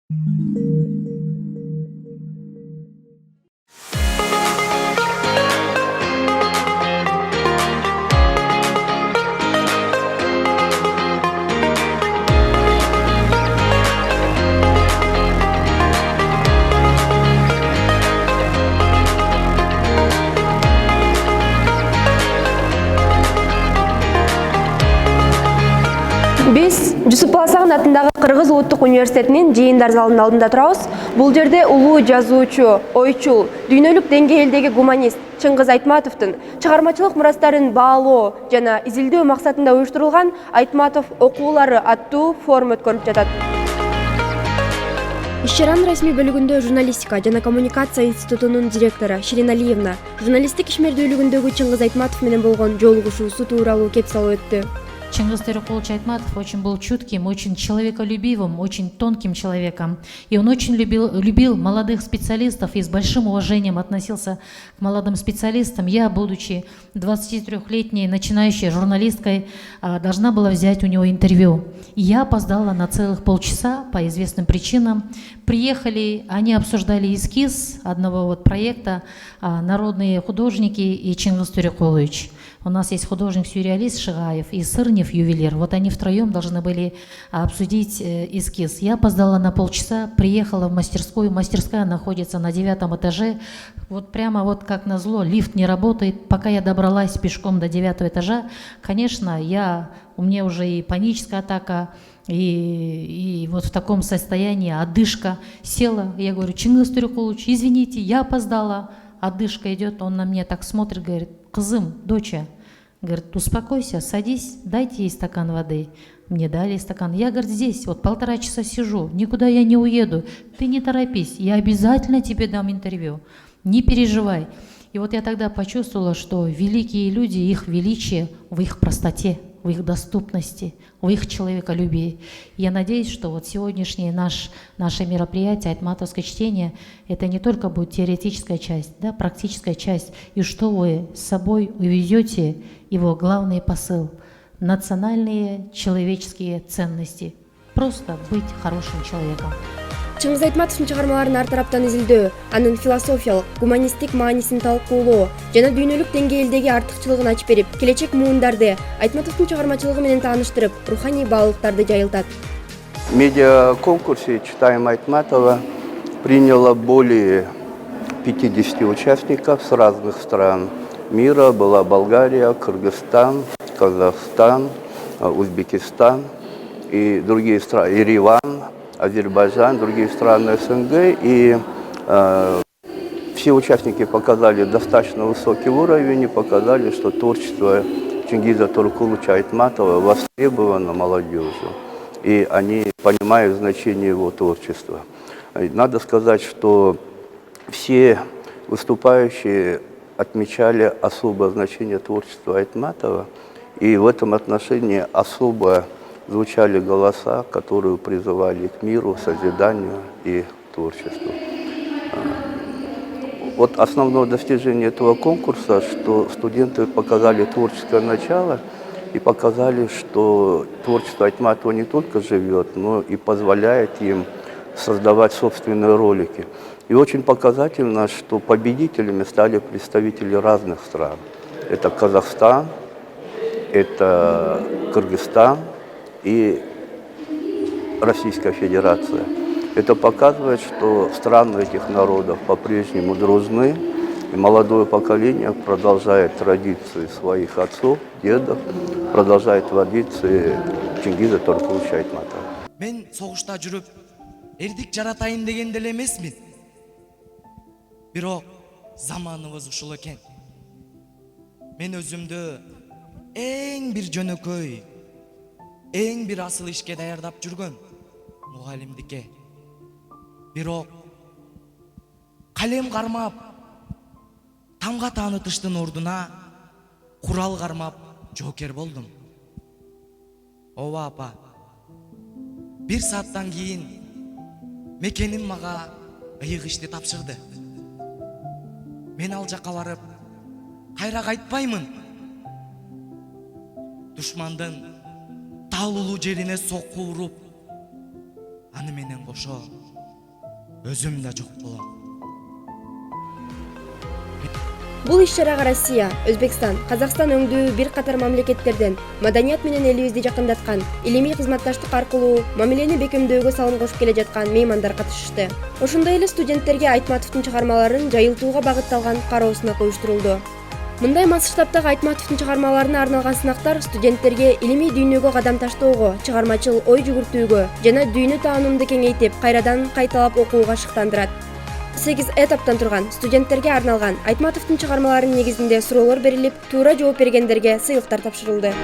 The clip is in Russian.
Биз Жусупов Асагын атындагы Кыргыз Улуттук университетинин жыйындар залынын алдында турабыз. Бул жерде улуу жазуучу, ойчул, дүйнөлүк деңгээлдеги гуманист Чыңгыз Айтматовдун чыгармачылык мурастарын баалоо жана изилдөө максатында уюштурулган Айтматов окуулары аттуу форум өткөрүлүп жатат. Иш-чаранын расмий бөлүгүндө журналистика жана коммуникация институтунун директору Ширин Алиевна журналисттик ишмердүүлүгүндөгү Чыңгыз Айтматов менен болгон жолугушуусу тууралуу кеп салып өттү. Чингис Торекулович Айтматов очень был чутким, очень человеколюбивым, очень тонким человеком. И он очень любил молодых специалистов и с большим уважением относился к молодым специалистам. Я, будучи 23-летней начинающей журналисткой, должна была взять у него интервью. И я опоздала на целых полчаса по известным причинам. Приехали, они обсуждали эскиз одного проекта «Народные художники» и Чингис Торекулович. У нас есть художник-сюрреалист Шигаев и Сырнев, ювелир. Вот они втроем должны были обсудить эскиз. Я опоздала на полчаса, приехала в мастерскую. Мастерская находится на 9-м этаже. Вот прямо вот как назло, лифт не работает. Пока я добралась пешком до 9-го этажа, конечно, у меня уже и паническая атака, и вот в таком состоянии одышка. Села, я говорю: Чингис Торекулович, извините, я опоздала. Одышка идет, он на меня так смотрит, говорит: кызым, доча, говорит, успокойся, садись, дайте ей стакан воды. Мне дали стакан. Я, говорит, здесь вот 1,5 часа сижу, никуда я не уеду. Ты не торопись, я обязательно тебе дам интервью. Не переживай. И вот я тогда почувствовала, что великие люди, их величие в их простоте, в их доступности, в их человеколюбии. Я надеюсь, что вот сегодняшнее наше мероприятие, айтматовское чтение, это не только будет теоретическая часть, да, практическая часть, и что вы с собой увезете его главный посыл – национальные человеческие ценности. Просто быть хорошим человеком. Чыңгыз Айтматовдун чыгармаларын ар тараптан изилдөө, анын философиялык, гуманисттик маанисин талкуулоо жана дүйнөлүк деңгээлдеги артыкчылыгын ачып берип, келечек муундарды Айтматовдун чыгармачылыгы менен тааныштырып, руханий баалыктарды жайылтат. В медиаконкурсе «Читаем Айтматова» приняло более 50 участников с разных стран мира. Была Болгария, Кыргызстан, Казахстан, Узбекистан и другие страны, Ереван, Азербайджан, другие страны СНГ. И все участники показали достаточно высокий уровень и показали, что творчество Чингиза Торекуловича Айтматова востребовано молодежью. И они понимают значение его творчества. Надо сказать, что все выступающие отмечали особое значение творчества Айтматова. И в этом отношении особо звучали голоса, которые призывали к миру, созиданию и творчеству. Вот основное достижение этого конкурса, что студенты показали творческое начало и показали, что творчество Айтматова не только живет, но и позволяет им создавать собственные ролики. И очень показательно, что победителями стали представители разных стран. Это Казахстан, это Кыргызстан и Российская Федерация. Это показывает, что страны этих народов по-прежнему дружны, и молодое поколение продолжает традиции своих отцов, дедов, продолжает традиции Чингиза Торекуловича Айтматова. Мен согушта жүрүп, эрдик жаратайын деген деле эмесмин. Бирок заманыбыз ушул экен. Мен өзүмдү эң бир жөнөкөй, эң бир асыл ишке даярдап жүргөн мугалимдикке. Бирок калем кармап, тамга таанытыштын ордуна курал кармап жоокер болдум. Ооба апа, 1 сааттан кийин мекеним мага ыйык ишти тапшырды. Мен ал жакка барып, кайра кайтпаймын. Душмандын таалуулуу жерине сокку уруп, аны менен кошо өзүм да жок болом. Бул иш-чарага Россия, Өзбекстан, Казакстан өңдүү бир катар мамлекеттерден маданият менен элибизди жакындаткан, илимий кызматташтык аркылуу мамилени бекемдөөгө салым кошуп келе жаткан меймандар катышышты. Ошондой эле студенттерге Айтматовдун чыгармаларын жайылтууга багытталган кароо сынак уюштурулду. Мындай масштабтагы Айтматовдун чыгармаларына арналган сынактар студенттерге илимий дүйнөгө кадам таштоого, чыгармачыл ой жүгүртүүгө жана дүйнө таанумду кеңейтип, кайрадан кайталап окууга шыктандырат. 8 этаптан турган студенттерге арналган Айтматовдун чыгармаларынын негизинде суроолор берилип, туура жооп бергендерге сыйлыктар тапшырылды.